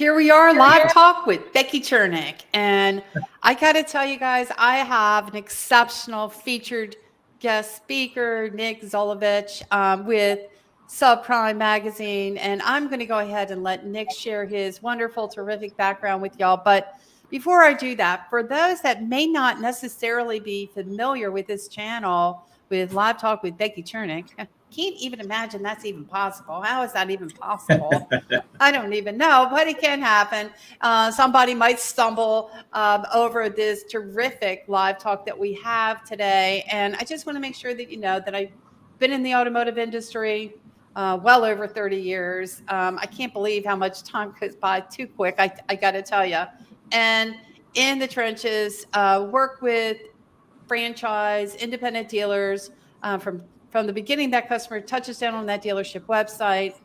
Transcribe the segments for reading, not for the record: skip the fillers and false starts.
Here we are, live talk with Becky Chernek. And I got to tell you guys, I have an exceptional featured guest speaker, Nick Zulovich, with SubPrime Magazine. And I'm going to go ahead and let Nick share his wonderful, terrific background with y'all. But before I do that, for those that may not necessarily be familiar with this channel, with Live Talk with Becky Chernek, can't even imagine that's even possible. How is that even possible? I don't even know, but it can happen. Somebody might stumble over this terrific live talk that we have today. And I just want to make sure that you know that I've been in the automotive industry well over 30 years. I can't believe how much time goes by too quick, I got to tell you. And in the trenches, work with franchise, independent dealers from the beginning that customer touches down on that dealership website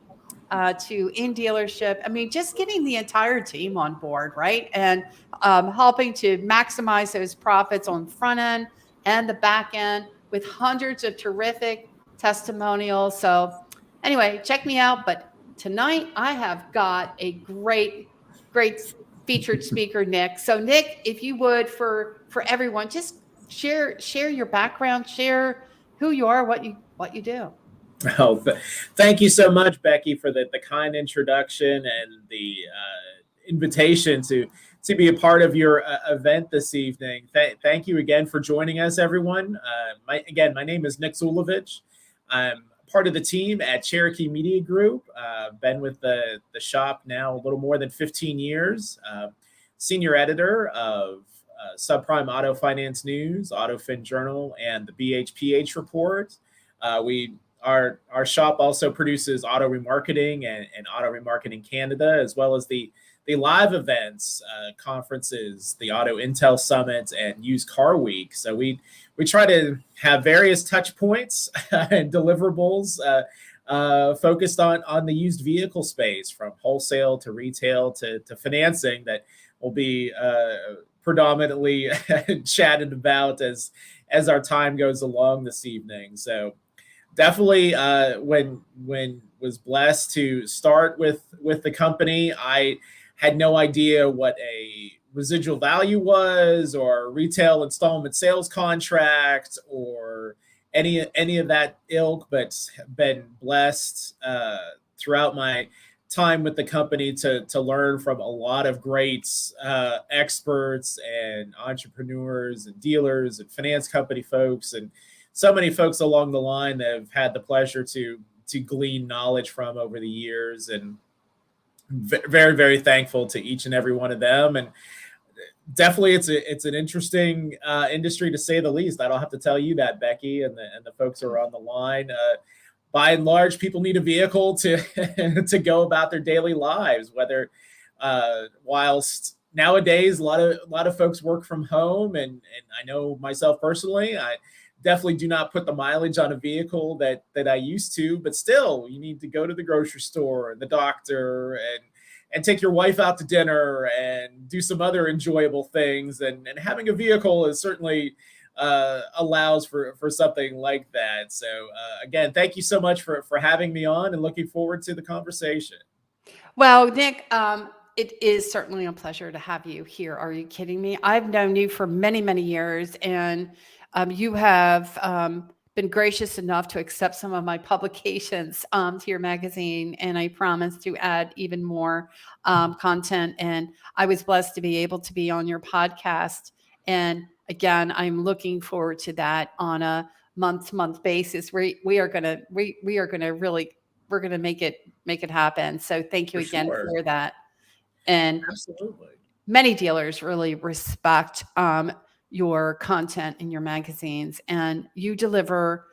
to in dealership. I mean, just getting the entire team on board, right? And helping to maximize those profits on the front end and the back end with hundreds of terrific testimonials. So anyway, check me out. But tonight I have got a great featured speaker, Nick. So Nick, if you would, for everyone, just share your background, share who you are, what you do. Oh, thank you so much, Becky, for the kind introduction and the invitation to be a part of your event this evening. Thank you again for joining us, everyone. My name is Nick Zulovich. I'm part of the team at Cherokee Media Group. Been with the shop now a little more than 15 years. Senior editor of SubPrime Auto Finance News, AutoFin Journal, and the BHPH report. Our shop also produces Auto Remarketing and Auto Remarketing Canada, as well as the live events, conferences, the Auto Intel Summit, and Used Car Week. So we try to have various touch points and deliverables focused on the used vehicle space, from wholesale to retail to financing, that will be predominantly chatted about as our time goes along this evening. So definitely when was blessed to start with the company, I had no idea what a residual value was, or retail installment sales contract, or any of that ilk, but been blessed throughout my time with the company to learn from a lot of great experts and entrepreneurs and dealers and finance company folks, and so many folks along the line that have had the pleasure to glean knowledge from over the years, and very, very thankful to each and every one of them. And definitely it's an interesting industry, to say the least. I don't have to tell you that, Becky, and the folks who are on the line. By and large, people need a vehicle to to go about their daily lives, whether whilst nowadays a lot of folks work from home, and I know myself personally, I definitely do not put the mileage on a vehicle that I used to, but still, you need to go to the grocery store and the doctor and take your wife out to dinner and do some other enjoyable things. And having a vehicle is certainly allows for something like that. So again, thank you so much for having me on, and looking forward to the conversation. Well, Nick, it is certainly a pleasure to have you here. Are you kidding me? I've known you for many, many years, and you have been gracious enough to accept some of my publications to your magazine, and I promise to add even more content. And I was blessed to be able to be on your podcast. And again, I'm looking forward to that on a month-to-month basis. We are gonna make it happen. So thank you again for that. And Absolutely, many dealers really respect your content in your magazines, and you deliver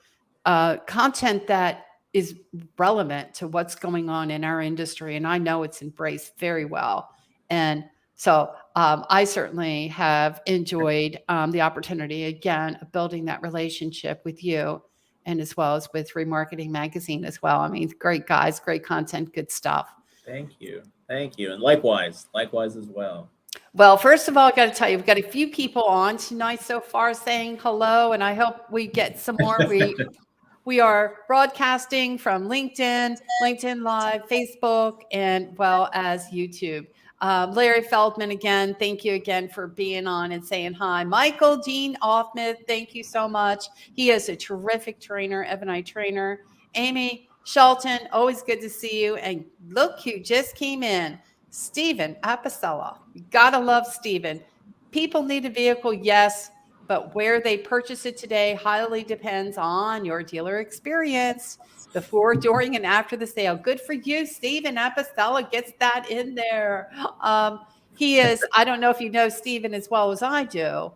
content that is relevant to what's going on in our industry. And I know it's embraced very well. And so I certainly have enjoyed the opportunity, again, of building that relationship with you, and as well as with Remarketing Magazine as well. I mean, great guys, great content, good stuff. Thank you, and likewise as well. Well, first of all, I got to tell you, we've got a few people on tonight so far saying hello, and I hope we get some more. We are broadcasting from LinkedIn Live, Facebook, and well as YouTube. Larry Feldman, again, thank you again for being on and saying hi. Michael Dean Offmith, thank you so much. He is a terrific trainer, Ebonite trainer. Amy Shelton, always good to see you. And look who just came in, Stephen Apicella. You gotta love Stephen. People need a vehicle, yes, but where they purchase it today highly depends on your dealer experience before, during, and after the sale. Good for you, Stephen Apicella gets that in there. He is, I don't know if you know Stephen as well as I do,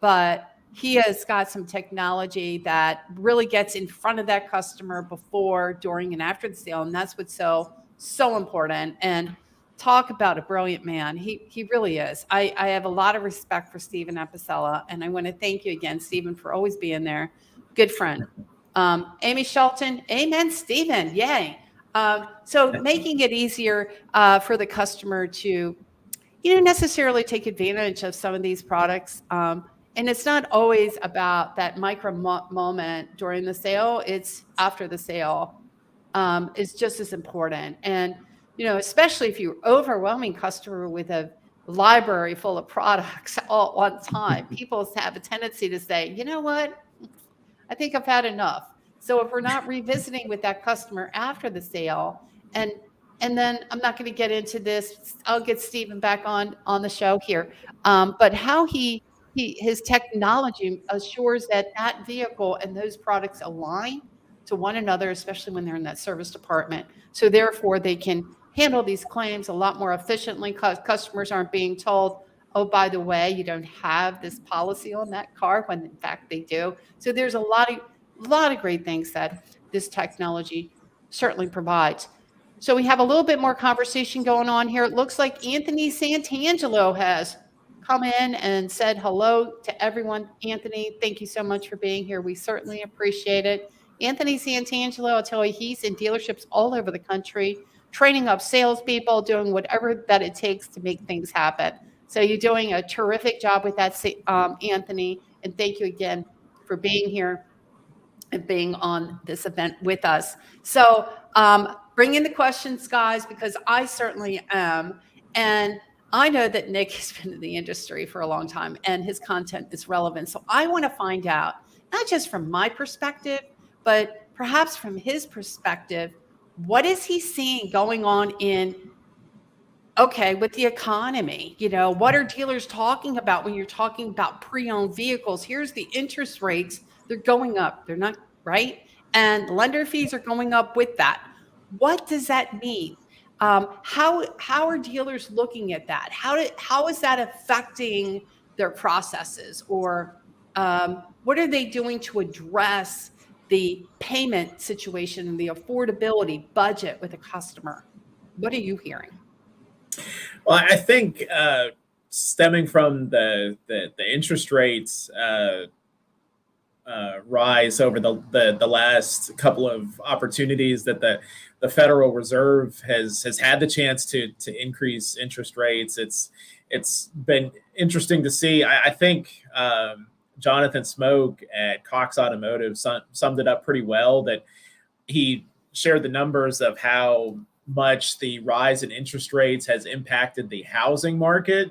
but he has got some technology that really gets in front of that customer before, during, and after the sale. And that's what's so important. And talk about a brilliant man. He really is. I have a lot of respect for Stephen Apicella, and I want to thank you again, Stephen, for always being there. Good friend. Amy Shelton, amen, Stephen, yay. So making it easier for the customer to, necessarily take advantage of some of these products. And it's not always about that micro moment during the sale. It's after the sale is just as important. And, especially if you're overwhelming customer with a library full of products all at one time, people have a tendency to say, you know what, I think I've had enough. So if we're not revisiting with that customer after the sale, and then I'm not going to get into this, I'll get Stephen back on the show here, but how his technology assures that vehicle and those products align to one another, especially when they're in that service department. So therefore, they can handle these claims a lot more efficiently. Customers aren't being told, oh, by the way, you don't have this policy on that car, when in fact they do. So there's a lot of great things that this technology certainly provides. So we have a little bit more conversation going on here. It looks like Anthony Santangelo has come in and said hello to everyone. Anthony, thank you so much for being here. We certainly appreciate it. Anthony Santangelo, I'll tell you, he's in dealerships all over the country, training up salespeople, doing whatever that it takes to make things happen. So you're doing a terrific job with that, Anthony, and thank you again for being here and being on this event with us. So bring in the questions, guys, because I certainly am. And I know that Nick has been in the industry for a long time and his content is relevant. So I want to find out, not just from my perspective, but perhaps from his perspective, what is he seeing going on with the economy? What are dealers talking about when you're talking about pre-owned vehicles? Here's the interest rates. They're going up. They're not, right? And lender fees are going up with that. What does that mean? How are dealers looking at that? How is that affecting their processes? Or what are they doing to address the payment situation and the affordability budget with a customer? What are you hearing? Well, I think stemming from the interest rates rise over the last couple of opportunities that the Federal Reserve has had the chance to increase interest rates. It's been interesting to see. I think Jonathan Smoke at Cox Automotive summed it up pretty well, that he shared the numbers of how much the rise in interest rates has impacted the housing market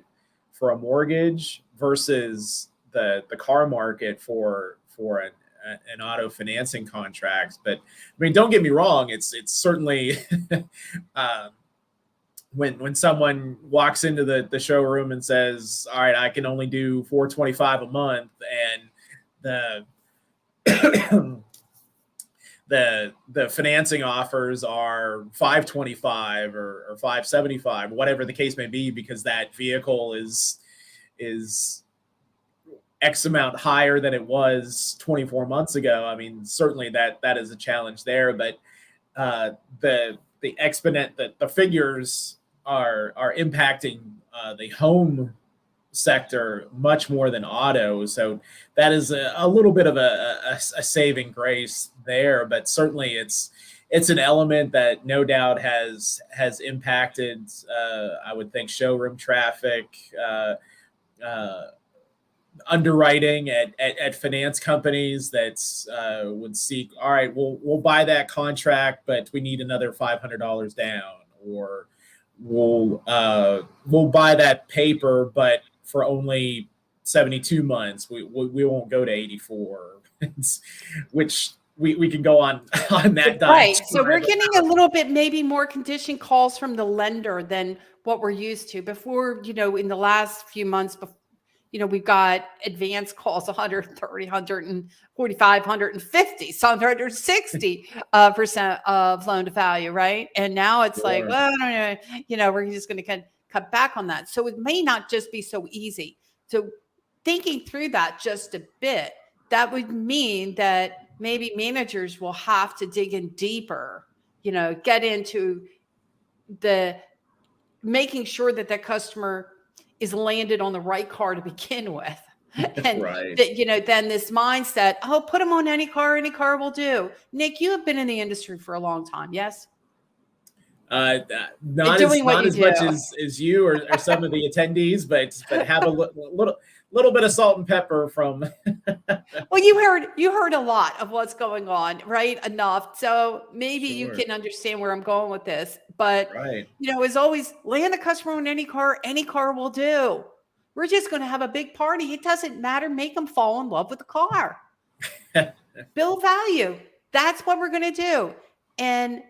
for a mortgage versus the car market for an auto financing contract. But I mean, don't get me wrong, it's certainly when someone walks into the showroom and says, all right, I can only do $425 a month, and the financing offers are $525 or $575, whatever the case may be, because that vehicle is X amount higher than it was 24 months ago. I mean, certainly that is a challenge there, but the figures are impacting the home sector much more than auto. So that is a little bit of a saving grace there, but certainly it's an element that no doubt has impacted, I would think, showroom traffic, underwriting at finance companies that would seek, all right, we'll buy that contract, but we need another $500 down, or we'll buy that paper, but for only 72 months. We won't go to 84, which we can go on that diet. Right. So we're getting a little bit maybe more condition calls from the lender than what we're used to before. In the last few months, we've got advanced calls 130, 145, 150, some 160% of loan to value, right? And now it's like, well, I don't know, we're just going to cut back on that. So it may not just be so easy. So thinking through that just a bit, that would mean that maybe managers will have to dig in deeper, get into the making sure that the customer is landed on the right car to begin with. And that, then this mindset, put them on any car will do. Nick, you have been in the industry for a long time. Yes. Not as much as you or some of the attendees, but have a little bit of salt and pepper from. Well, you heard a lot of what's going on, right? Enough. So maybe you can understand where I'm going with this. But, as always, land the customer on any car will do. We're just going to have a big party. It doesn't matter. Make them fall in love with the car. Build value. That's what we're going to do. And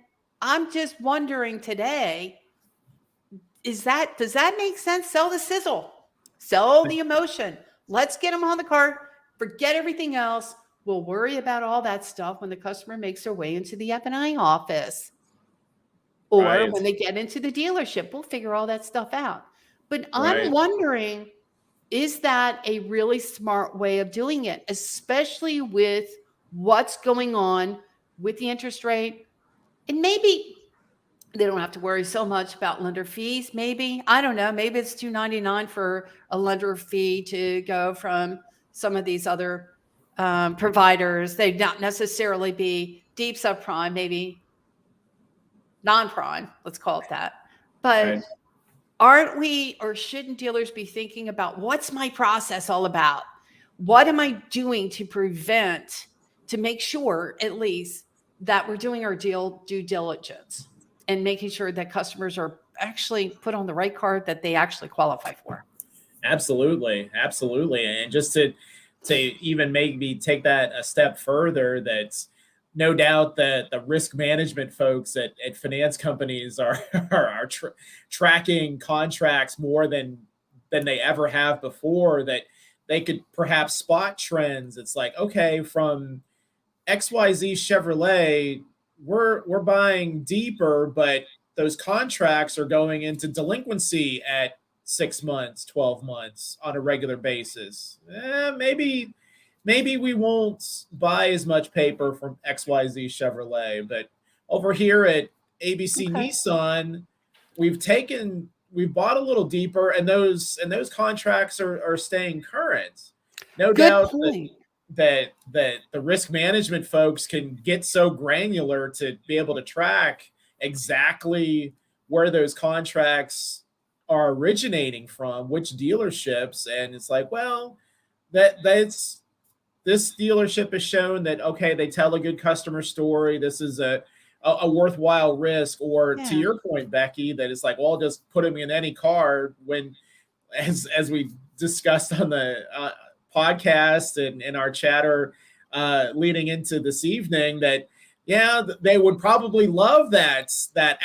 I'm just wondering today, does that make sense? Sell the sizzle, sell the emotion. Let's get them on the car. Forget everything else. We'll worry about all that stuff when the customer makes their way into the F&I office or when they get into the dealership. We'll figure all that stuff out. But I'm wondering, is that a really smart way of doing it, especially with what's going on with the interest rate? And maybe they don't have to worry so much about lender fees. Maybe, I don't know, maybe it's $299 for a lender fee to go from some of these other providers. They'd not necessarily be deep subprime, maybe non-prime, let's call it that. But aren't we, or shouldn't dealers be thinking about, what's my process all about? What am I doing to make sure at least that we're doing our due diligence and making sure that customers are actually put on the right card that they actually qualify for? Absolutely. And just to even maybe take that a step further, that's no doubt that the risk management folks at finance companies are tracking contracts more than they ever have before, that they could perhaps spot trends. It's like, okay, from XYZ Chevrolet, we're buying deeper, but those contracts are going into delinquency at 6 months, 12 months on a regular basis. Maybe we won't buy as much paper from XYZ Chevrolet, but over here at ABC Nissan, we've bought a little deeper, and those contracts are staying current. No doubt that the risk management folks can get so granular to be able to track exactly where those contracts are originating from, which dealerships. And it's like, well, that's this dealership has shown that, okay, they tell a good customer story. This is a worthwhile risk. Or to your point, Becky, that it's like, well, just put them in any car, when, as we discussed on the podcast and in our chatter leading into this evening, that they would probably love that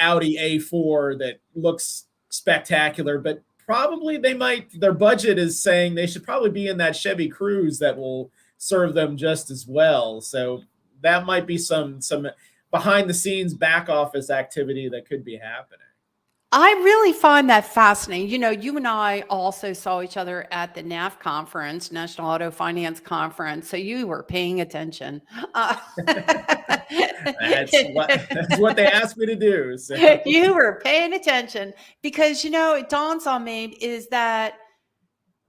Audi A4 that looks spectacular, but probably their budget is saying they should probably be in that Chevy Cruze that will serve them just as well. So that might be some behind the scenes back office activity that could be happening. I really find that fascinating. You and I also saw each other at the NAF conference, National Auto Finance Conference. So you were paying attention. That's what they asked me to do. So. You were paying attention because, it dawns on me is that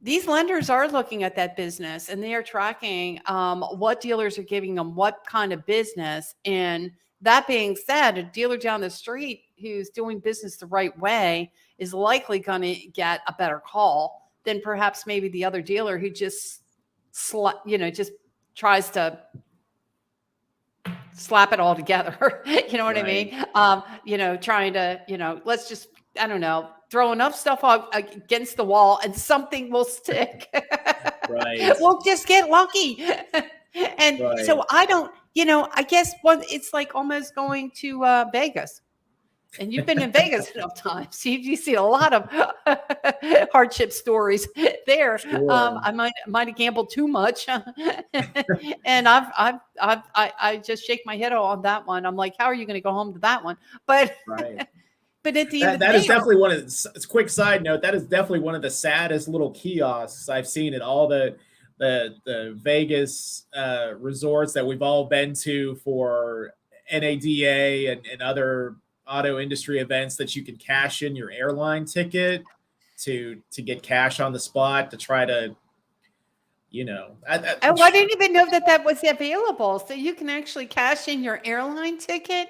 these lenders are looking at that business and they are tracking what dealers are giving them, what kind of business. And that being said, a dealer down the street who's doing business the right way is likely going to get a better call than perhaps maybe the other dealer who just tries to slap it all together. You know what I mean? Trying to, let's just I don't know, throw enough stuff against the wall and something will stick. Right. We'll just get lucky. And Right. so I don't, I guess it's like almost going to Vegas. And you've been in Vegas enough times. You see a lot of hardship stories there. Sure. I might have gambled too much, and I just shake my head on that one. I'm like, how are you going to go home to that one? But Right. but at the end of the That day, is definitely one of the, quick side note, that is definitely one of the saddest little kiosks I've seen at all the Vegas resorts that we've all been to for NADA and other auto industry events, that you can cash in your airline ticket to get cash on the spot to try to, I didn't even know that was available. So you can actually cash in your airline ticket.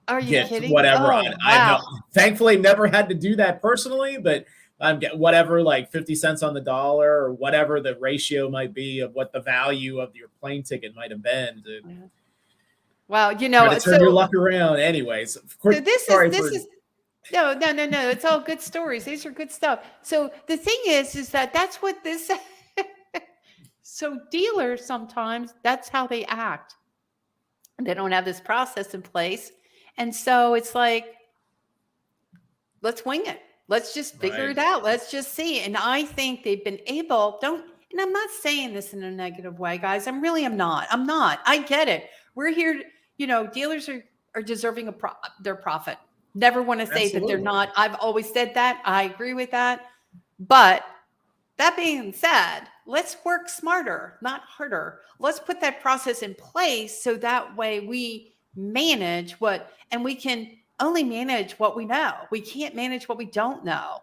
Are you get kidding? whatever. Oh, I've thankfully never had to do that personally, but I'm getting whatever, like 50 cents on the dollar or whatever the ratio might be of what the value of your plane ticket might have been. Well, to turn your luck around. Anyways, of course. So this is no. It's all good stories. These are good stuff. So the thing is that that's what this. So dealers sometimes that's how they act. They don't have this process in place, and so it's like, let's wing it. Let's just figure it out. Let's just see. And I think they've been able. And I'm not saying this in a negative way, guys. I'm not. I get it. We're here. Dealers are deserving of their profit. Never want to say that they're not. I've always said that. I agree with that. But that being said, let's work smarter, not harder. Let's put that process in place so that way we manage and we can only manage what we know. We can't manage what we don't know.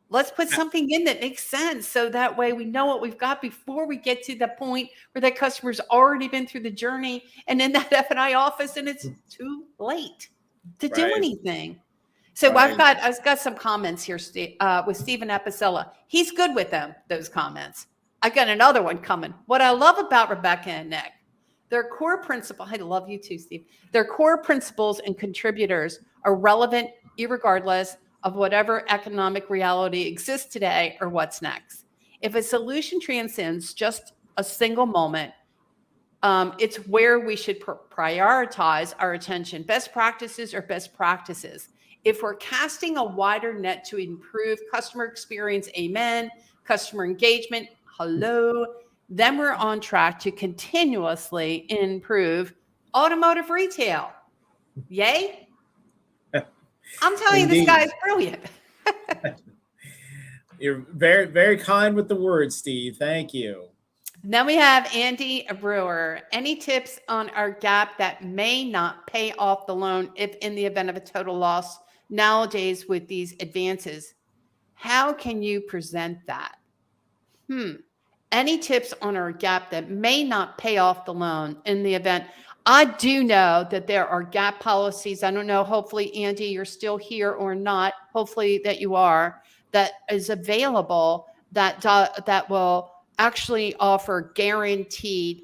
Let's put something in that makes sense so that way we know what we've got before we get to the point where that customer's already been through the journey and in that F&I office and it's too late to do anything. So I've got some comments here with Stephen Apicella. He's good with those comments. I got another one coming. What I love about Rebecca and Nick, their core principle, I love you too, Steve. Their core principles and contributors are relevant irregardless of whatever economic reality exists today or what's next. If a solution transcends just a single moment, it's where we should prioritize our attention. Best practices are best practices. If we're casting a wider net to improve customer experience, amen, customer engagement, hello, then we're on track to continuously improve automotive retail. Yay? I'm telling you, this guy is brilliant. You're very, very kind with the words, Steve. Thank you. Then we have Andy Brewer. Any tips on our gap that may not pay off the loan if in the event of a total loss nowadays with these advances? How can you present that? Any tips on our gap that may not pay off the loan in the event? I do know that there are gap policies. I don't know. Hopefully, Andy, you're still here or not. Hopefully that you are. That is available that will actually offer guaranteed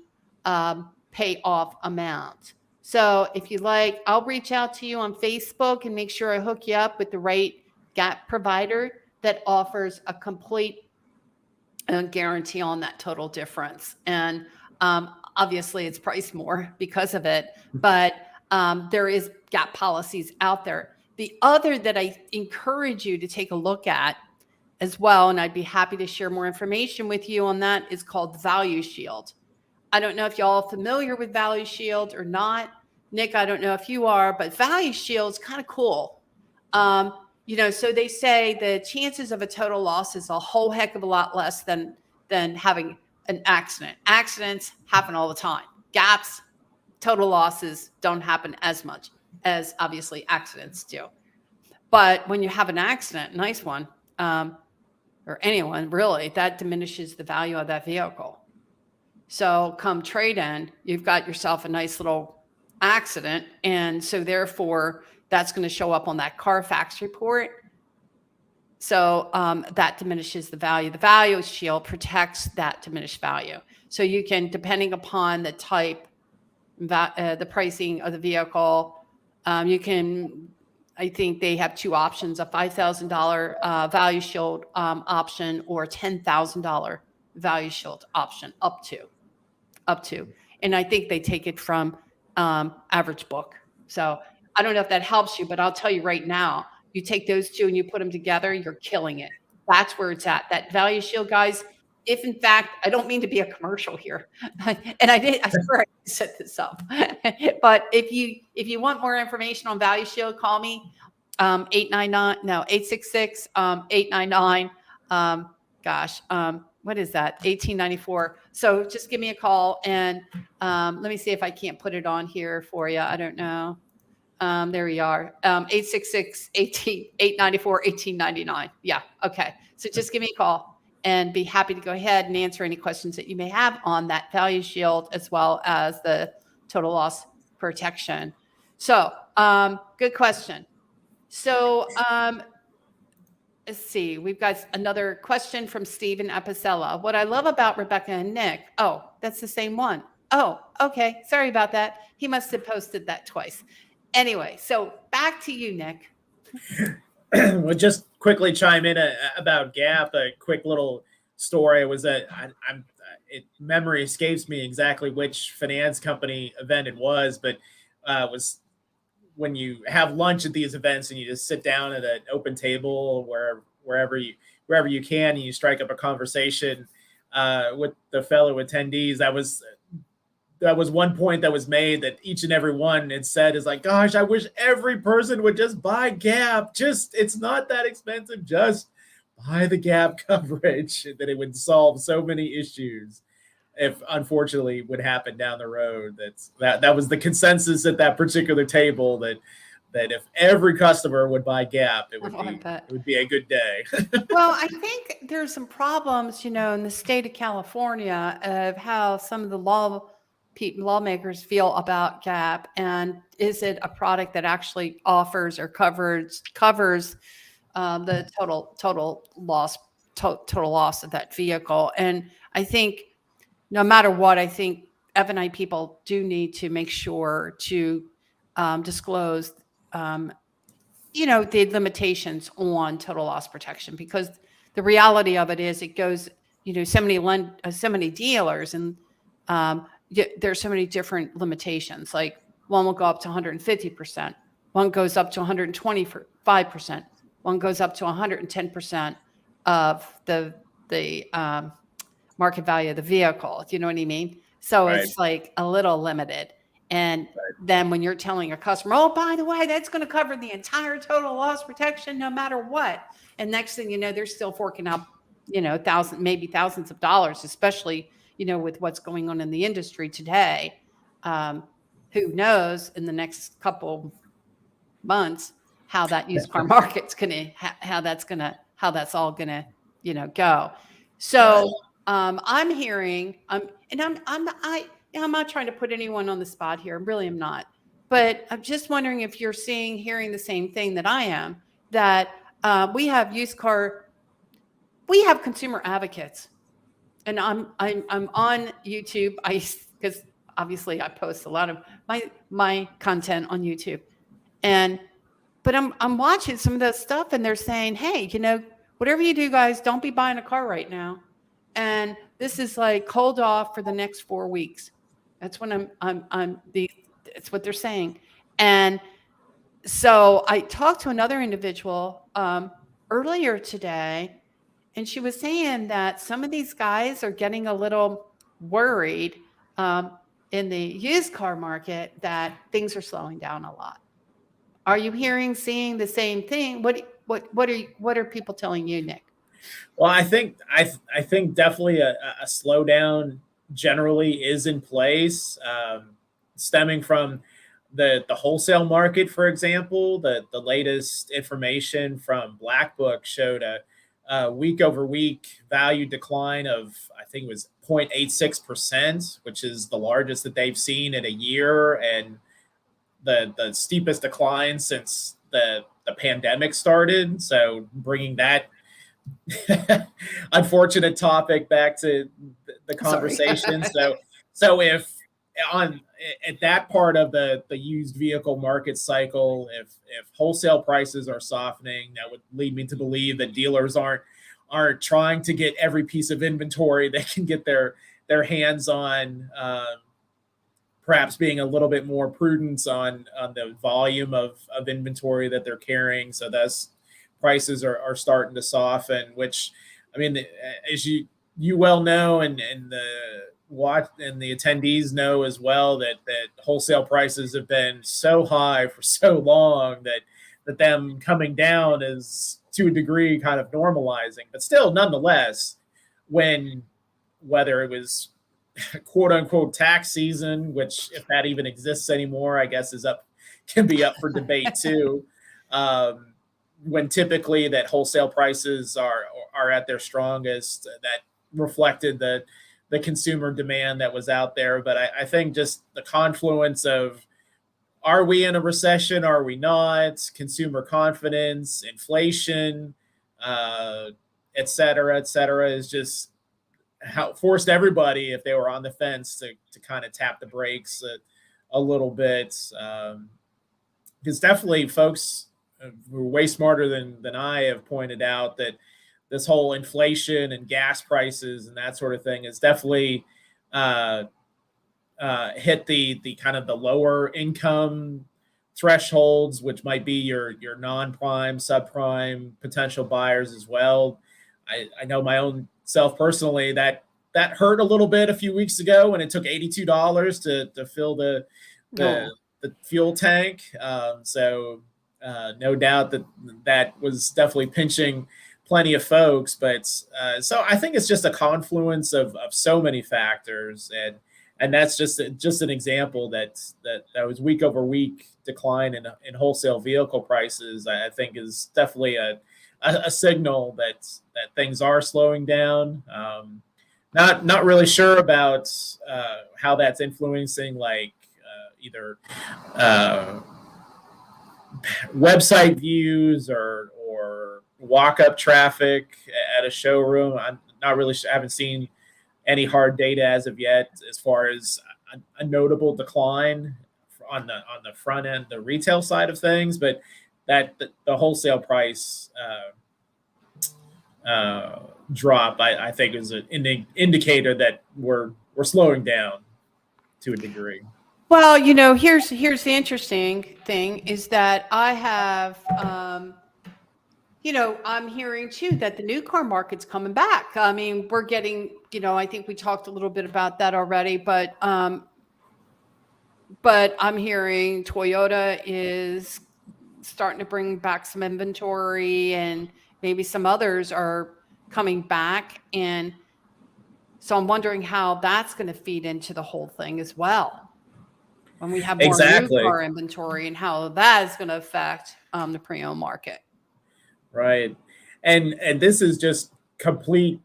payoff amount. So if you like, I'll reach out to you on Facebook and make sure I hook you up with the right gap provider that offers a complete guarantee on that total difference. And obviously it's priced more because of it, but there is gap policies out there. The other that I encourage you to take a look at as well, and I'd be happy to share more information with you on that, is called Value Shield. I don't know if y'all are familiar with Value Shield or not. Nick, I don't know if you are, but Value Shield is kind of cool. So they say the chances of a total loss is a whole heck of a lot less than having an accident. Accidents happen all the time. Gaps, total losses don't happen as much as obviously accidents do. But when you have an accident, nice one, or anyone really, that diminishes the value of that vehicle. So come trade-in, you've got yourself a nice little accident. And so therefore, that's going to show up on that Carfax report. So that diminishes the value. The Value Shield protects that diminished value. So you can, depending upon the type, the pricing of the vehicle, you can I think they have two options: a $5,000 value shield option, or a $10,000 value shield option, up to. And I think they take it from average book. So I don't know if that helps you, but I'll tell you right now, you take those two and you put them together, you're killing it. That's where it's at. That value shield, guys. If in fact, I don't mean to be a commercial here, and I swear I set this up. But if you want more information on value shield, call me 866 899 what is that? 1894. So just give me a call, and let me see if I can't put it on here for you. I don't know. There we are. 866 894 1899. Yeah. Okay. So just give me a call and be happy to go ahead and answer any questions that you may have on that value shield, as well as the total loss protection. So good question. So let's see. We've got another question from Stephen Apicella. What I love about Rebecca and Nick. Oh, that's the same one. Oh, okay. Sorry about that. He must have posted that twice. Anyway, so back to you, Nick. Well, just quickly chime in about Gap. A quick little story was that memory escapes me exactly which finance company event it was, but it was when you have lunch at these events and you just sit down at an open table wherever you can, and you strike up a conversation with the fellow attendees. That was one point that was made that each and every one had said is like, gosh, I wish every person would just buy Gap. It's not that expensive. Just buy the Gap coverage, that it would solve so many issues if unfortunately would happen down the road. That was the consensus at that particular table, that if every customer would buy Gap, it would be a good day. Well, I think there's some problems, in the state of California, of how some of the lawmakers feel about Gap, and is it a product that actually offers or covers the total loss of that vehicle. And I think no matter what, I think F&I people do need to make sure to disclose the limitations on total loss protection, because the reality of it is it goes, so many dealers, and there's so many different limitations. Like one will go up to 150%, one goes up to 125%, one goes up to 110% of the market value of the vehicle. Do you know what I mean? So right. It's like a little limited. And then when you're telling a customer, oh, by the way, that's going to cover the entire total loss protection no matter what. And next thing you know, they're still forking out, thousands of dollars, especially, with what's going on in the industry today. Who knows in the next couple months how that used car market's how that's all gonna, go. So I'm hearing, I'm not trying to put anyone on the spot here. I really am not. But I'm just wondering if you're hearing the same thing that I am, that we have consumer advocates. And I'm on YouTube. Because obviously I post a lot of my content on YouTube. But I'm watching some of that stuff, and they're saying, hey, whatever you do, guys, don't be buying a car right now. And this is like, hold off for the next 4 weeks. That's when it's what they're saying. And so I talked to another individual earlier today, and she was saying that some of these guys are getting a little worried in the used car market that things are slowing down a lot. Are you seeing the same thing? What are people telling you, Nick? Well, I think definitely a slowdown generally is in place, stemming from the wholesale market. For example, the latest information from Black Book showed a week over week value decline of, I think it was 0.86%, which is the largest that they've seen in a year, and the steepest decline since the pandemic started. So bringing that unfortunate topic back to the conversation. So if at that part of the used vehicle market cycle, if wholesale prices are softening, that would lead me to believe that dealers aren't trying to get every piece of inventory they can get their hands on. Perhaps being a little bit more prudent on the volume of inventory that they're carrying. So thus prices are starting to soften, which, I mean, as you well know, and the attendees know as well, that wholesale prices have been so high for so long that them coming down is to a degree kind of normalizing. But still, nonetheless, whether it was quote unquote tax season, which, if that even exists anymore, I guess can be up for debate too. When typically that wholesale prices are at their strongest, that reflected the consumer demand that was out there. But I think just the confluence of, are we in a recession? Are we not? Consumer confidence, inflation, et cetera, is just how forced everybody, if they were on the fence, to kind of tap the brakes a little bit. Because definitely folks who are way smarter than I have pointed out that this whole inflation and gas prices and that sort of thing is definitely hit the kind of the lower income thresholds, which might be your non-prime, subprime potential buyers as well. I know my own self personally that hurt a little bit a few weeks ago when it took $82 to fill the fuel tank. So no doubt that was definitely pinching plenty of folks. But so I think it's just a confluence of so many factors, and that's just an example that was week over week decline in wholesale vehicle prices. I think is definitely a signal that things are slowing down. Not really sure about how that's influencing either website views or walk-up traffic at a showroom. I'm not really sure. I haven't seen any hard data as of yet as far as a notable decline on the front end, the retail side of things, but that the wholesale price drop, I think, is an indicator that we're slowing down to a degree. Well, here's the interesting thing is that I have, I'm hearing too that the new car market's coming back. I mean, we're getting, I think we talked a little bit about that already, but I'm hearing Toyota is starting to bring back some inventory, and maybe some others are coming back. And so I'm wondering how that's going to feed into the whole thing as well, when we have more new car inventory, and how that is going to affect the pre-owned market. Right. And this is just complete,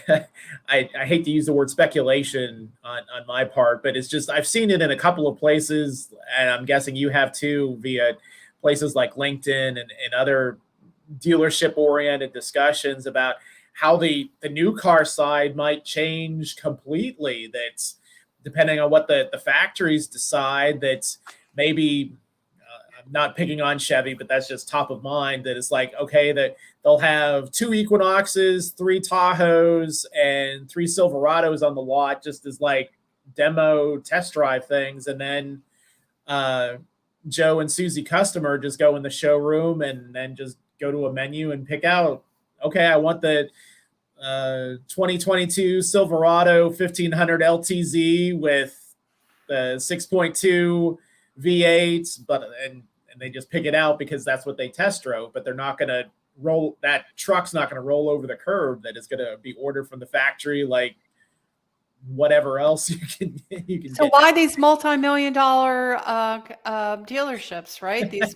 I hate to use the word speculation on my part, but it's just, I've seen it in a couple of places, and I'm guessing you have too, via places like LinkedIn and other dealership-oriented discussions about how the new car side might change completely. That's depending on what the factories decide. That's maybe, I'm not picking on Chevy, but that's just top of mind, that it's like, okay, that they'll have 2 Equinoxes, 3 Tahoes, and 3 Silverados on the lot, just as like demo test drive things. And then Joe and Susie customer just go in the showroom and then just go to a menu and pick out, okay, I want the 2022 Silverado 1500 LTZ with the 6.2 V8, but and they just pick it out because that's what they test drove. But they're not going to roll, that truck's not going to roll over the curb. That is going to be ordered from the factory like whatever else you can so get. Why these multi-million-dollar dealerships, right? These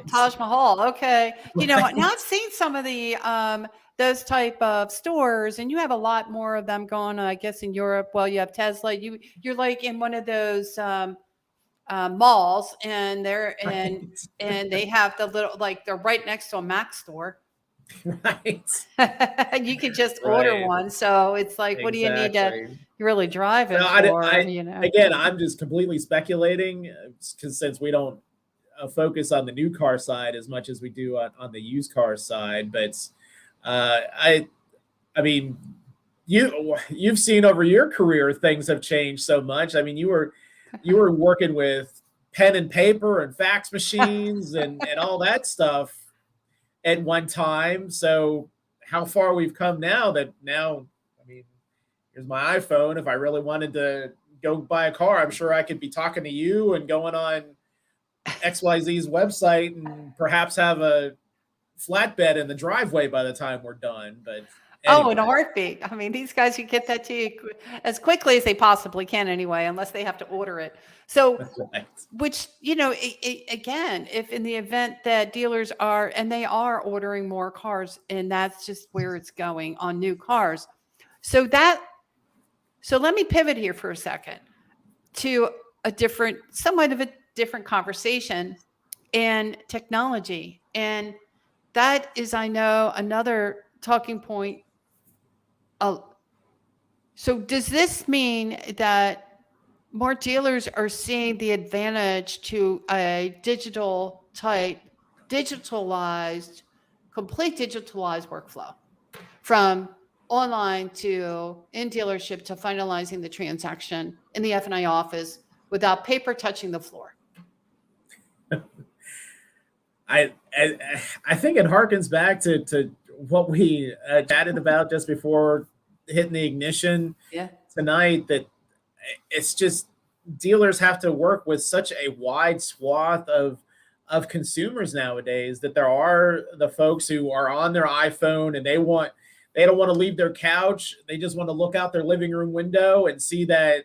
Taj Mahal. Okay, now I've seen some of the those type of stores, and you have a lot more of them going, I guess, in Europe. Well, you have Tesla. You're like in one of those malls, and they're and they have the little, like, they're right next to a Mac store. Right. You could just order Right. one. So it's like, what do you need to Exactly. really drive No, it for, you know? again, I'm just completely speculating because since we don't focus on the new car side as much as we do on the used car side. But uh, I, I mean, you've seen over your career things have changed so much. I mean, you were working with pen and paper and fax machines and all that stuff at one time. So how far we've come now that now, I mean, here's my iPhone. If I really wanted to go buy a car, I'm sure I could be talking to you and going on XYZ's website and perhaps have a flatbed in the driveway by the time we're done. But Oh, in a anyway, heartbeat. I mean, these guys, you get that to you as quickly as they possibly can anyway, unless they have to order it. So, right. which, you know, again, if in the event that dealers are, and they are ordering more cars, and that's just where it's going on new cars. So let me pivot here for a second to somewhat of a different conversation and technology. And that is, I know, another talking point. So does this mean that more dealers are seeing the advantage to a complete digitalized workflow from online to in dealership to finalizing the transaction in the F&I office without paper touching the floor? I think it harkens back to what we chatted about just before hitting the ignition Yeah. tonight. That it's just dealers have to work with such a wide swath of consumers nowadays that there are the folks who are on their iPhone and they don't want to leave their couch. They just want to look out their living room window and see that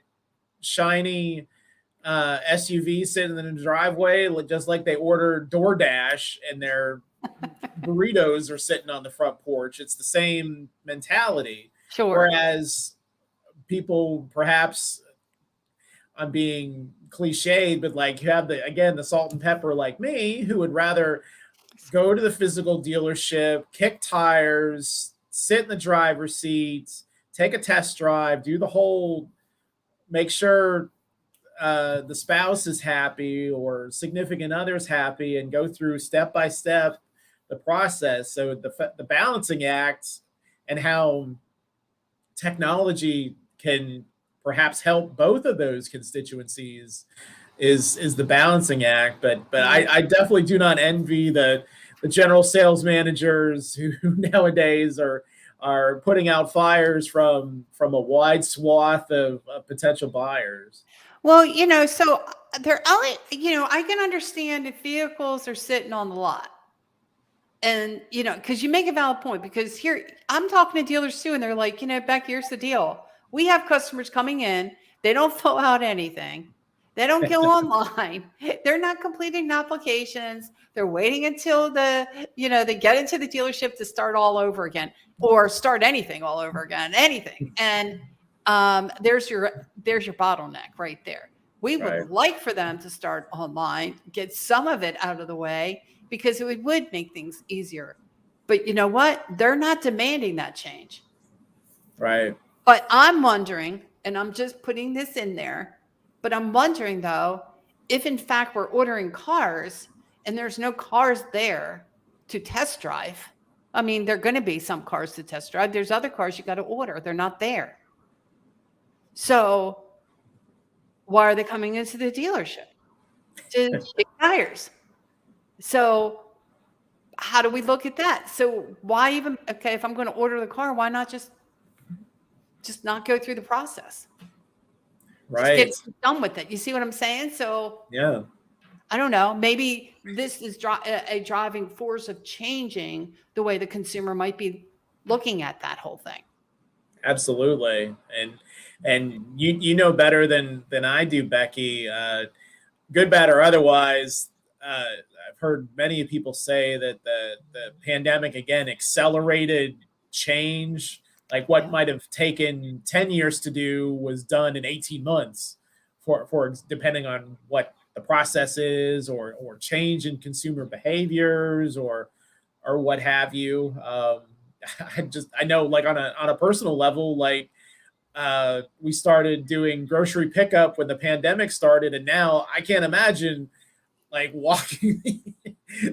shiny SUV sitting in the driveway, just like they ordered DoorDash and their burritos are sitting on the front porch. It's the same mentality. Sure. Whereas people, perhaps I'm being cliched, but like you have the salt and pepper like me, who would rather go to the physical dealership, kick tires, sit in the driver's seat, take a test drive, do the whole, make sure the spouse is happy or significant others happy, and go through step by step the process. So the balancing act and how technology can perhaps help both of those constituencies is the balancing act. But I definitely do not envy the general sales managers who nowadays are putting out fires from a wide swath of potential buyers. Well, you know, so they're only, you know, I can understand if vehicles are sitting on the lot. And, you know, because you make a valid point, because here I'm talking to dealers too, and they're like, you know, Beck, here's the deal. We have customers coming in, they don't fill out anything. They don't go online. They're not completing applications. They're waiting until they get into the dealership to start all over again, or start anything all over again, anything. And there's your bottleneck right there. We would Right. like for them to start online, get some of it out of the way, because it would make things easier. But you know what? They're not demanding that change. Right. But I'm wondering, and I'm just putting this in there, but I'm wondering though, if in fact we're ordering cars and there's no cars there to test drive. I mean, there are going to be some cars to test drive. There's other cars you got to order. They're not there. So why are they coming into the dealership? To kick tires. So how do we look at that? So why even, okay, if I'm going to order the car, why not just not go through the process? Just Right. get done with it. You see what I'm saying? So Yeah. I don't know. Maybe this is a driving force of changing the way the consumer might be looking at that whole thing. Absolutely. And you know better than I do, Becky. Good, bad, or otherwise, I've heard many people say that the pandemic again accelerated change. Like what Yeah. might have taken 10 years to do was done in 18 months for depending on what the process is, or change in consumer behaviors, or or what have you. I know, like, on a personal level, like, we started doing grocery pickup when the pandemic started, and now I can't imagine like walking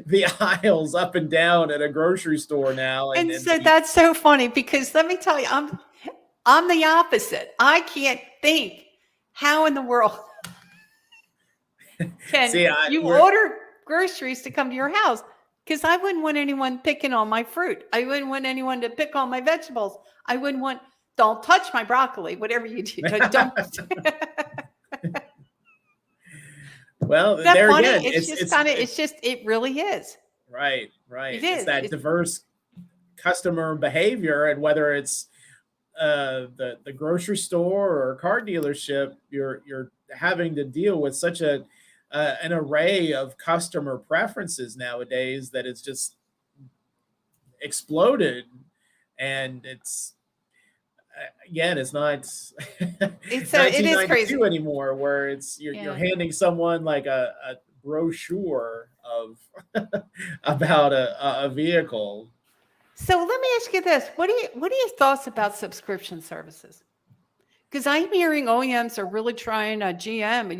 the aisles up and down at a grocery store now. And so that's so funny, because let me tell you, I'm the opposite. I can't think how in the world can you order groceries to come to your house, because I wouldn't want anyone picking on my fruit. I wouldn't want anyone to pick on my vegetables. I wouldn't want, don't touch my broccoli, whatever you do. Don't. Well, Isn't that there funny? again, It really is. Right. It It's is. that diverse customer behavior, and whether it's the grocery store or car dealership, you're having to deal with such an array of customer preferences nowadays that it's just exploded. And it's again, it's not It is 1992 crazy anymore, where it's you're handing someone like a brochure of about a vehicle. So let me ask you this: what are your thoughts about subscription services? Because I'm hearing OEMs are really trying GM.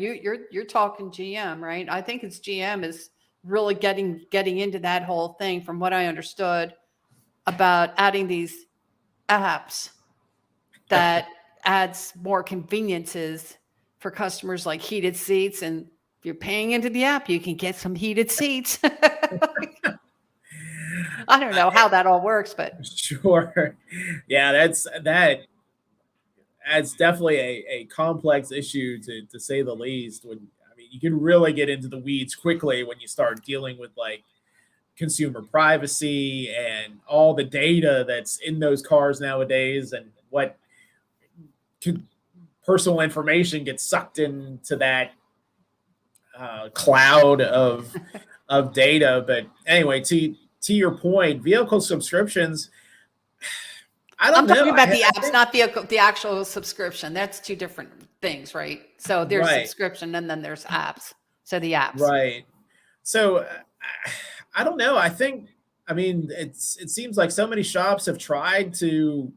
You're talking GM, right? I think it's GM is really getting into that whole thing, from what I understood, about adding these apps that adds more conveniences for customers, like heated seats. And if you're paying into the app, you can get some heated seats. I don't know how that all works, but Sure. Yeah, that's definitely a complex issue, to say the least. When I mean, you can really get into the weeds quickly when you start dealing with like consumer privacy and all the data that's in those cars nowadays, and what personal information gets sucked into that cloud of data. But anyway, to your point, vehicle subscriptions, I'm talking about the apps, not the actual subscription. That's two different things, right? So there's subscription, and then there's apps. So the apps, right? So I don't know. I mean, it seems like so many shops have tried to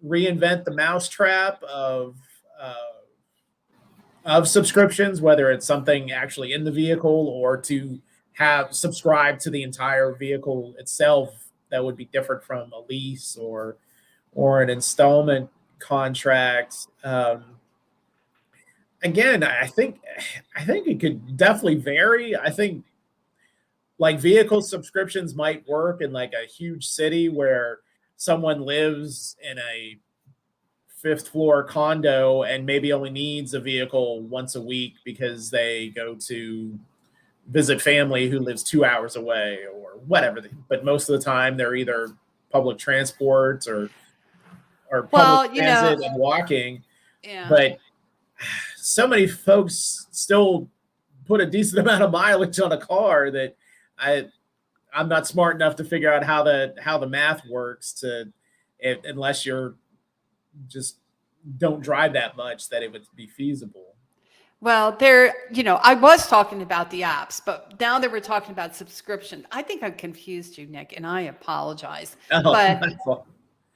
reinvent the mousetrap of subscriptions, whether it's something actually in the vehicle or to have subscribed to the entire vehicle itself. That would be different from a lease or an installment contract. Again, I think it could definitely vary. I think like vehicle subscriptions might work in like a huge city where someone lives in a fifth floor condo and maybe only needs a vehicle once a week because they go to visit family who lives 2 hours away or whatever. But most of the time they're either public transport or public transit and walking. Yeah. But so many folks still put a decent amount of mileage on a car that I'm not smart enough to figure out how the math works unless you're just don't drive that much, that it would be feasible. Well, I was talking about the apps, but now that we're talking about subscription, I think I confused you, Nick, and I apologize. But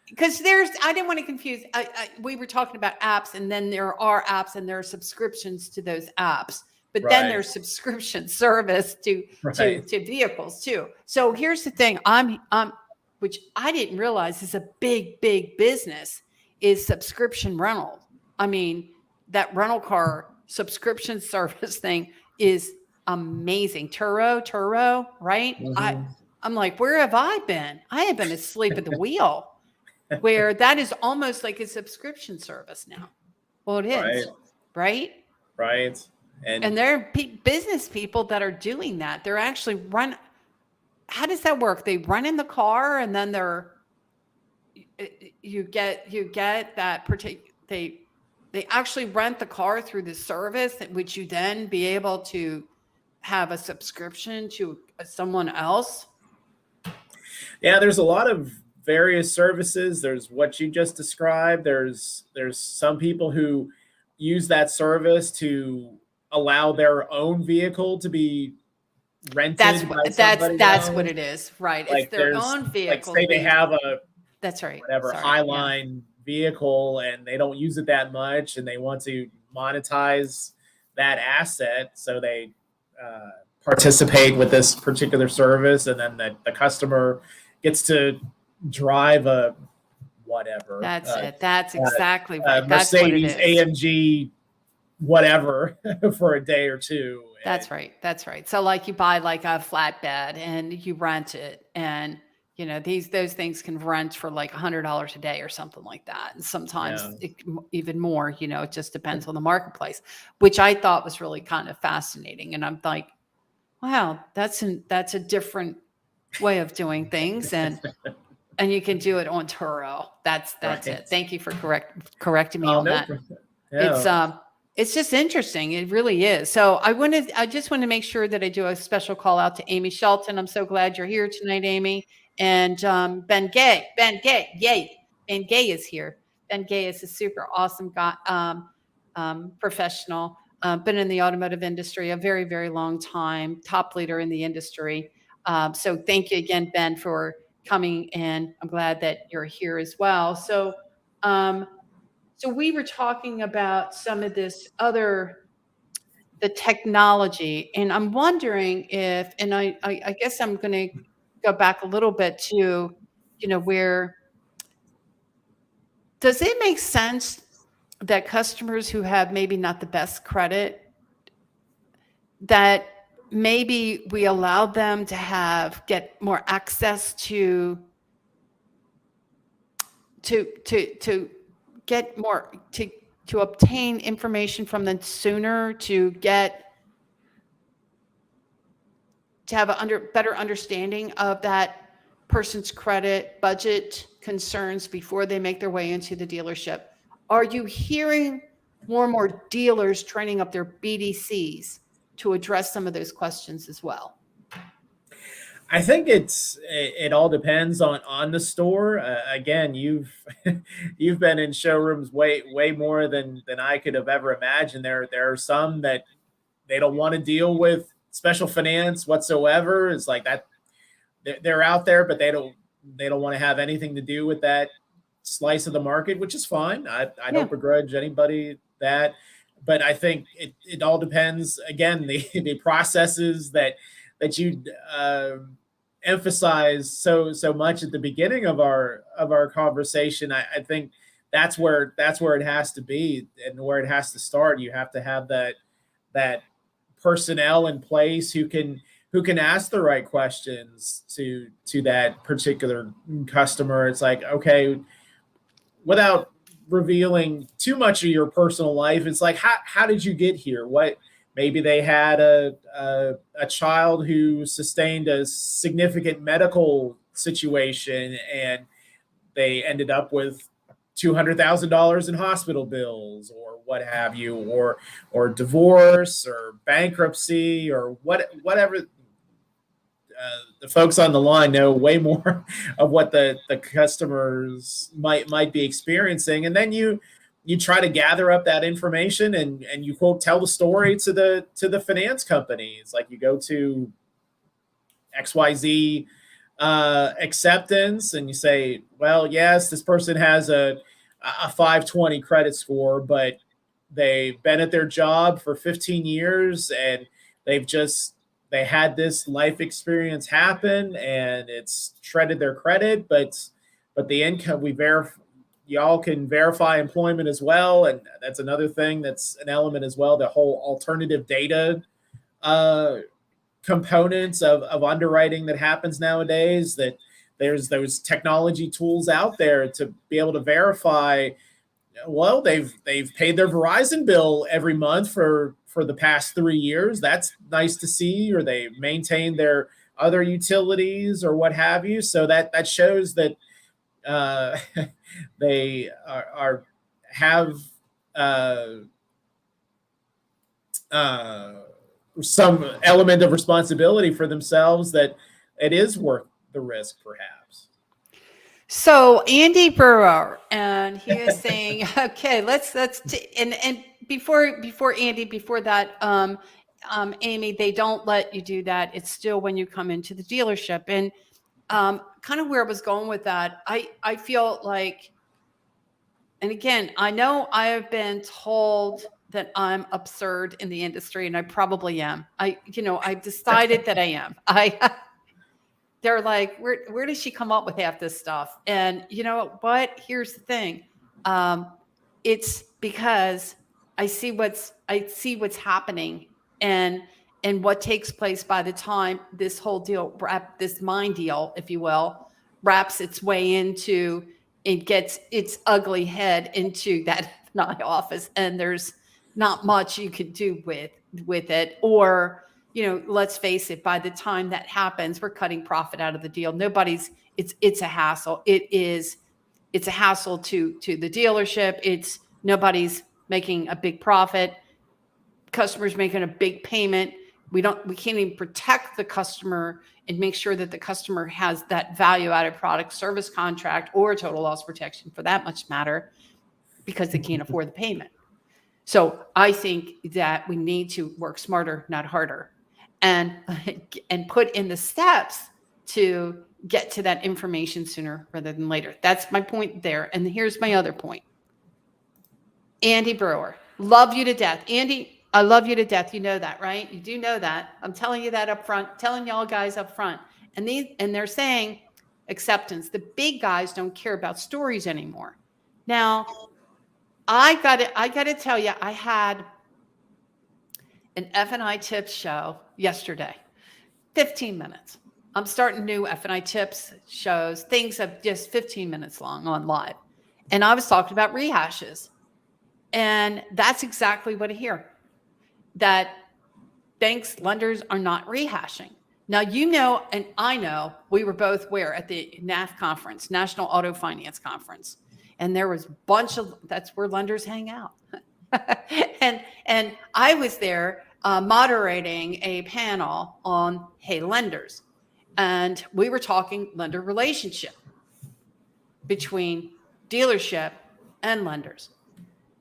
because I didn't want to confuse. We were talking about apps, and then there are apps, and there are subscriptions to those apps. But then there's subscription service to vehicles too. So here's the thing: which I didn't realize is a big business, is subscription rental. I mean, that rental car subscription service thing is amazing. Turo, right? Mm-hmm. I'm like, where have I been? I have been asleep at the wheel. Where that is almost like a subscription service now. Well, it is, right? Right. And there are business people that are doing that. They're actually how does that work? They run in the car, and then you get that particular, they actually rent the car through the service, which you then be able to have a subscription to someone else. Yeah, there's a lot of various services. There's what you just described. There's some people who use that service to allow their own vehicle to be rented That's by what somebody that's else. what it is, right? It's Like their there's own like vehicle. say they have a That's right. whatever Sorry. Yeah. Highline vehicle and they don't use it that much and they want to monetize that asset, so they participate with this particular service, and then the customer gets to drive a whatever That's it. That's exactly right. That's what it Mercedes is. AMG whatever for a day or two. That's right. That's right. So like you buy like a flatbed and you rent it, and you know those things can rent for like $100 a day or something like that, and sometimes even more. You know, it just depends on the marketplace, which I thought was really kind of fascinating. And I'm like, wow, that's a different way of doing things, and you can do it on Turo. That's Right. it. Thank you for correcting me Oh, on no that. problem. Yeah. It's just interesting. It really is. So I just want to make sure that I do a special call out to Amy Shelton. I'm so glad you're here tonight, Amy. And Ben Gay, yay. Ben Gay is here. Ben Gay is a super awesome guy, professional, been in the automotive industry a very, very long time, top leader in the industry. So thank you again, Ben, for coming, and I'm glad that you're here as well. So, so we were talking about some of this the technology, and I'm wondering if, and I guess I'm going to go back a little bit to, you know, where does it make sense that customers who have maybe not the best credit, that maybe we allow them to get more access to get more to obtain information from them sooner, to have a better understanding of that person's credit budget concerns before they make their way into the dealership? Are you hearing more and more dealers training up their BDCs to address some of those questions as well? I think it all depends on the store. Again, you've you've been in showrooms way more than I could have ever imagined. There are some that they don't want to deal with special finance whatsoever. It's like that they're out there, but they don't want to have anything to do with that slice of the market, which is fine. I don't begrudge anybody that, but I think it all depends. Again, the processes that you emphasize so much at the beginning of our conversation. I think that's where it has to be and where it has to start. You have to have that personnel in place who can ask the right questions to that particular customer. It's like, okay, without revealing too much of your personal life, it's like, how did you get here? What, maybe they had a child who sustained a significant medical situation and they ended up with $200,000 in hospital bills or what have you, or divorce or bankruptcy or whatever. The folks on the line know way more of what the customers might be experiencing, and then you try to gather up that information and you quote tell the story to the finance company. It's like you go to XYZ acceptance and you say, well, yes, this person has a 520 credit score, but they've been at their job for 15 years and they had this life experience happen and it's shredded their credit, but the income y'all can verify employment as well. And that's another thing that's an element as well, the whole alternative data components of underwriting that happens nowadays, that there's those technology tools out there to be able to verify, well, they've paid their Verizon bill every month for the past 3 years. That's nice to see. Or they maintain their other utilities or what have you. So that shows that they have some element of responsibility for themselves, that it is worth the risk, perhaps. So Andy Burrow, and he is saying, okay, and before Andy, before that, Amy, they don't let you do that. It's still when you come into the dealership. And kind of where I was going with that, I feel like, and again, I know I have been told that I'm absurd in the industry, and I probably am. I've decided that I am. They're like, where does she come up with half this stuff? And you know what? Here's the thing. It's because I see what's happening and what takes place by the time this whole deal, this mind deal, if you will, wraps its way into, it gets its ugly head into that F&I office, and there's not much you can do with it. Or, let's face it, by the time that happens, we're cutting profit out of the deal. It's a hassle. It's a hassle to the dealership. Nobody's making a big profit. Customers making a big payment. We can't even protect the customer and make sure that the customer has that value added product service contract or total loss protection, for that much matter, because they can't afford the payment. So I think that we need to work smarter, not harder, and put in the steps to get to that information sooner rather than later. That's my point there. And here's my other point. Andy Brewer, love you to death. Andy, I love you to death. You know that, right? You do know that. I'm telling you that up front, telling y'all guys up front. And they're saying acceptance. The big guys don't care about stories anymore. Now, I got to tell you, I had an F&I tips show yesterday. 15 minutes. I'm starting new F&I tips shows, things of just 15 minutes long on live. And I was talking about rehashes. And that's exactly what I hear. That banks, lenders are not rehashing. Now, and I know, we were both at the NAF conference, National Auto Finance Conference. And there was a bunch that's where lenders hang out. and I was there moderating a panel on Hey Lenders. And we were talking lender relationship between dealership and lenders.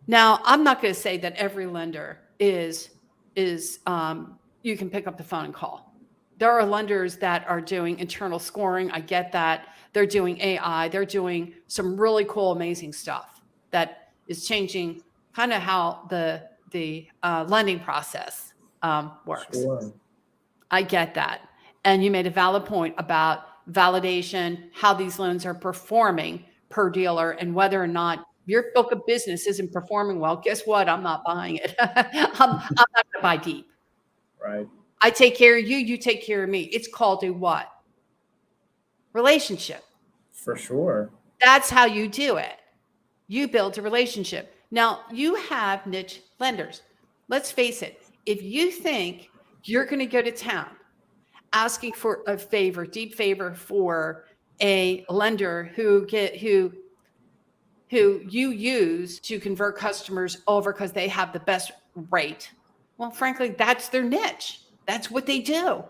Now, I'm not going to say that every lender is you can pick up the phone and call. There are lenders that are doing internal scoring. I get that. They're doing AI. They're doing some really cool, amazing stuff that is changing kind of how the lending process works. Sure. I get that. And you made a valid point about validation, how these loans are performing per dealer, and whether or not your book of business isn't performing well. Guess what? I'm not buying it. I'm not going to buy deep. Right. I take care of you. You take care of me. It's called a what? Relationship. For sure. That's how you do it. You build a relationship. Now, you have niche lenders. Let's face it. If you think you're going to go to town asking for a favor, deep favor for a lender who you use to convert customers over because they have the best rate, well, frankly, that's their niche. That's what they do.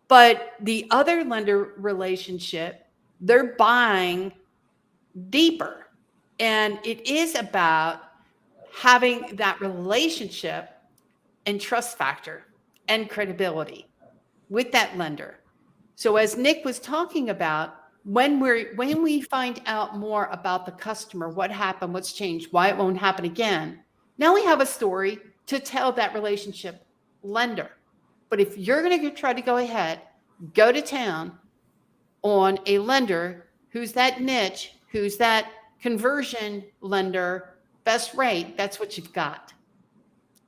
But the other lender relationship, they're buying deeper. And it is about having that relationship and trust factor and credibility with that lender. So as Nick was talking about, when we find out more about the customer, what happened, what's changed, why it won't happen again, now we have a story to tell that relationship lender. But if you're going to try to go ahead, go to town on a lender who's that niche, who's that conversion lender, best rate, that's what you've got.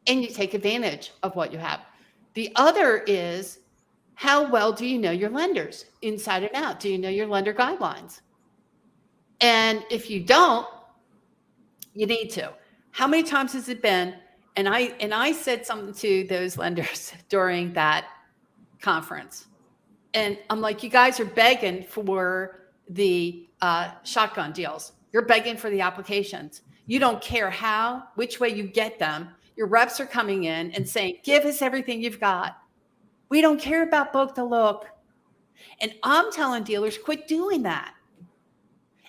And you take advantage of what you have. The other is, how well do you know your lenders inside and out? Do you know your lender guidelines? And if you don't, you need to. How many times has it been? And I said something to those lenders during that conference. And I'm like, you guys are begging for the shotgun deals. You're begging for the applications. You don't care which way you get them. Your reps are coming in and saying, give us everything you've got. We don't care about book to look. And I'm telling dealers, quit doing that.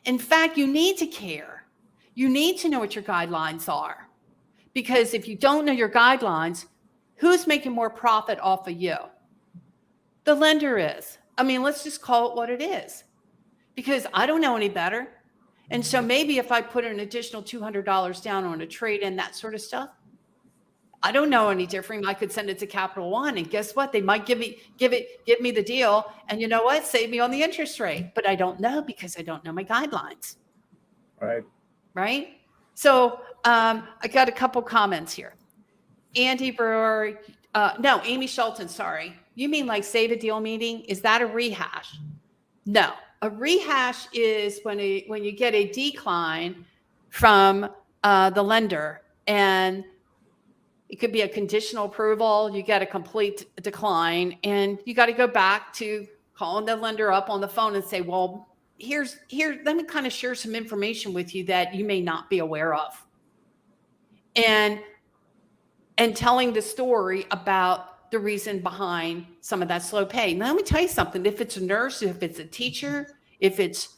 In fact, you need to care. You need to know what your guidelines are. Because if you don't know your guidelines, Who's making more profit off of you? The lender is. I mean, let's just call it what it is, because I don't know any better. And so maybe if I put an additional $200 down on a trade and that sort of stuff, I don't know any different. I could send it to Capital One, and guess what? They might give me the deal, and you know what? Save me on the interest rate. But I don't know, because I don't know my guidelines. Right. So I got a couple comments here. Andy Brewer, no, Amy Shelton. Sorry, you mean like save a deal meeting? Is that a rehash? No, a rehash is when you get a decline from the lender, and it could be a conditional approval. You get a complete decline, and you got to go back to calling the lender up on the phone and say, well, here, let me kind of share some information with you that you may not be aware of. And telling the story about the reason behind some of that slow pay. Now, let me tell you something. If it's a nurse, if it's a teacher, if it's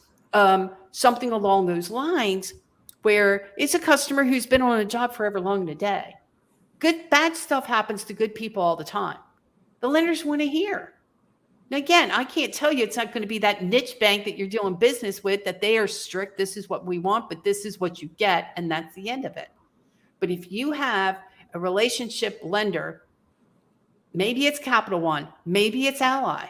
something along those lines, where it's a customer who's been on a job forever long in a day, bad stuff happens to good people all the time. The lenders want to hear. Now, again, I can't tell you it's not going to be that niche bank that you're doing business with, that they are strict. This is what we want, but this is what you get, and that's the end of it. But if you have a relationship lender, maybe it's Capital One, maybe it's Ally,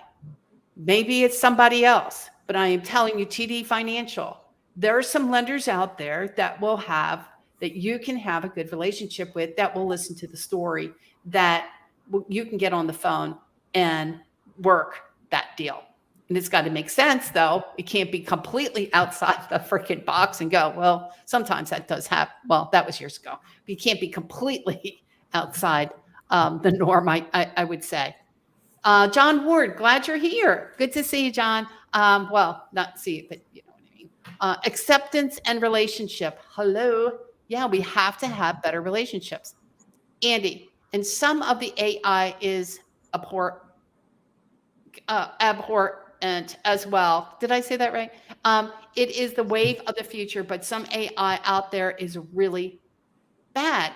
maybe it's somebody else, but I am telling you, TD Financial, there are some lenders out there that you can have a good relationship with, that will listen to the story, that you can get on the phone and work that deal. And it's got to make sense, though. It can't be completely outside the freaking box and go, well, sometimes that does happen. Well, that was years ago. But you can't be completely outside the norm, I would say. John Ward, glad you're here. Good to see you, John. Well, not see you, but you know what I mean. Acceptance and relationship. Hello. Yeah, we have to have better relationships. Andy, and some of the AI is abhorrent as well. Did I say that right? It is the wave of the future, but some AI out there is really bad.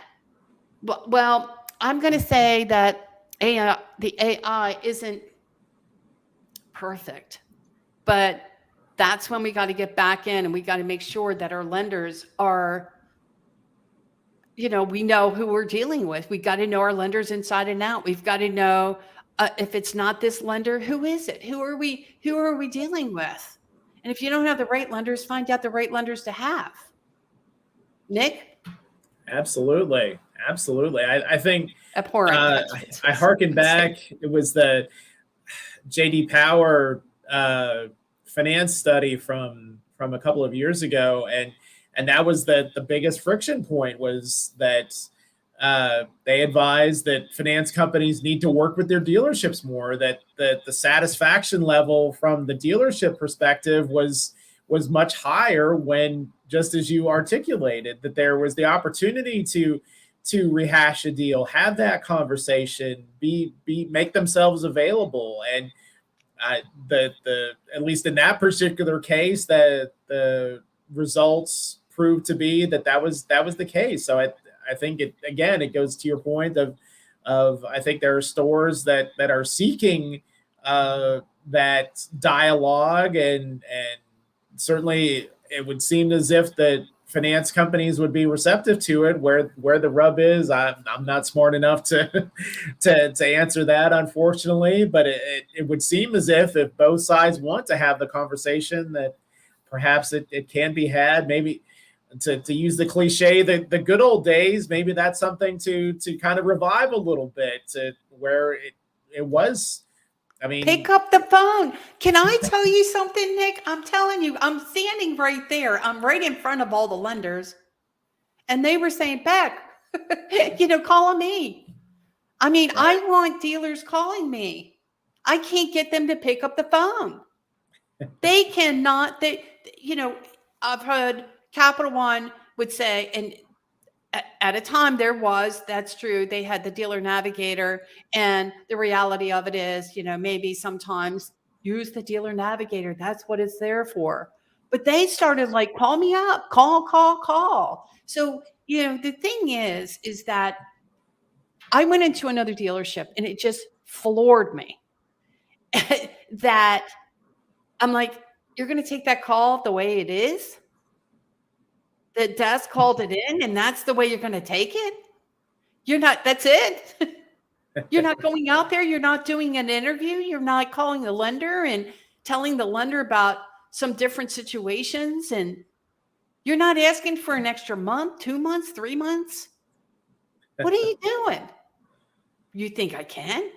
Well, I'm going to say that the AI isn't perfect, but that's when we got to get back in, and we got to make sure that our lenders are, we know who we're dealing with. We got to know our lenders inside and out. We've got to know if it's not this lender, who is it? Who are we dealing with? And if you don't have the right lenders, find out the right lenders to have. Nick? Absolutely. I think abhorrent. I hearken back. It was the J.D. Power finance study from a couple of years ago, and that was the biggest friction point was that they advised that finance companies need to work with their dealerships more, that the satisfaction level from the dealership perspective was much higher when, just as you articulated, that there was the opportunity to rehash a deal, have that conversation, make themselves available. And at least in that particular case, that the results proved to be that was the case. So I think it goes to your point of I think there are stores that are seeking that dialogue, and certainly it would seem as if that finance companies would be receptive to it. Where the rub is, I'm not smart enough to answer that, unfortunately. But it would seem as if both sides want to have the conversation, that perhaps it can be had. Maybe to use the cliche, the good old days, maybe that's something to kind of revive a little bit, to where it was. I mean, pick up the phone. Can I tell you something, Nick? I'm telling you, I'm standing right there. I'm right in front of all the lenders. And they were saying, Beck, call me. I mean, I want dealers calling me. I can't get them to pick up the phone. They cannot. I've heard Capital One would say, and at a time that's true, they had the dealer navigator, and the reality of it is, maybe sometimes use the dealer navigator. That's what it's there for. But they started like, call me up, call. So, the thing is that I went into another dealership and it just floored me that I'm like, you're going to take that call the way it is? The desk called it in and that's the way you're going to take it? You're not, that's it? You're not going out there. You're not doing an interview. You're not calling the lender and telling the lender about some different situations. And you're not asking for an extra month, 2 months, 3 months. What are you doing? You think I can?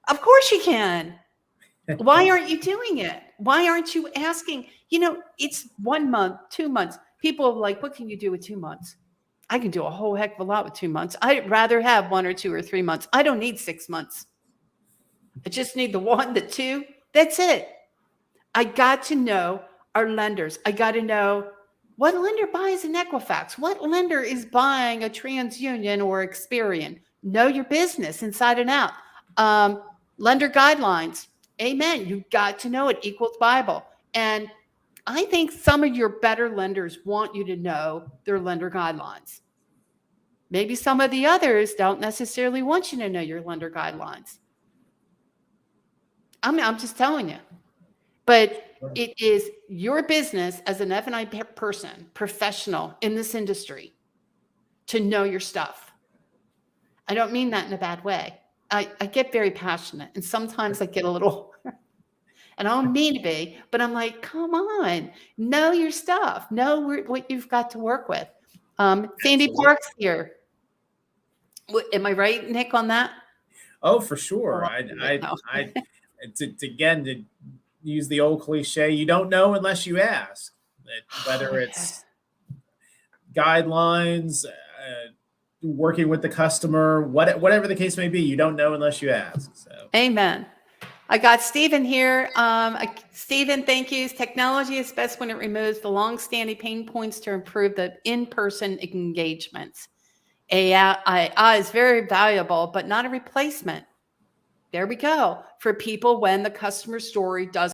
Of course you can. Why aren't you doing it? Why aren't you asking? It's 1 month, 2 months. People are like, what can you do with 2 months? I can do a whole heck of a lot with 2 months. I'd rather have 1 or 2 or 3 months. I don't need 6 months. I just need the 1, the 2. That's it. I got to know our lenders. I got to know what lender buys an Equifax. What lender is buying a TransUnion or Experian? Know your business inside and out. Lender guidelines. Amen. You got to know it equals Bible. And I think some of your better lenders want you to know their lender guidelines. Maybe some of the others don't necessarily want you to know your lender guidelines. I'm just telling you. But it is your business as an F&I person, professional in this industry, to know your stuff. I don't mean that in a bad way. I get very passionate, and sometimes I get a little... And I don't mean to be, but I'm like, come on, know your stuff, know what you've got to work with. Sandy Park's here. Am I right, Nick, on that? Oh, for sure. Again, to use the old cliche, you don't know unless you ask. Whether it's guidelines, working with the customer, whatever the case may be, you don't know unless you ask. So, amen. I got Stephen here. Stephen, thank you. Technology is best when it removes the long-standing pain points to improve the in-person engagements. AI is very valuable, but not a replacement. There we go. For people when the customer story doesn't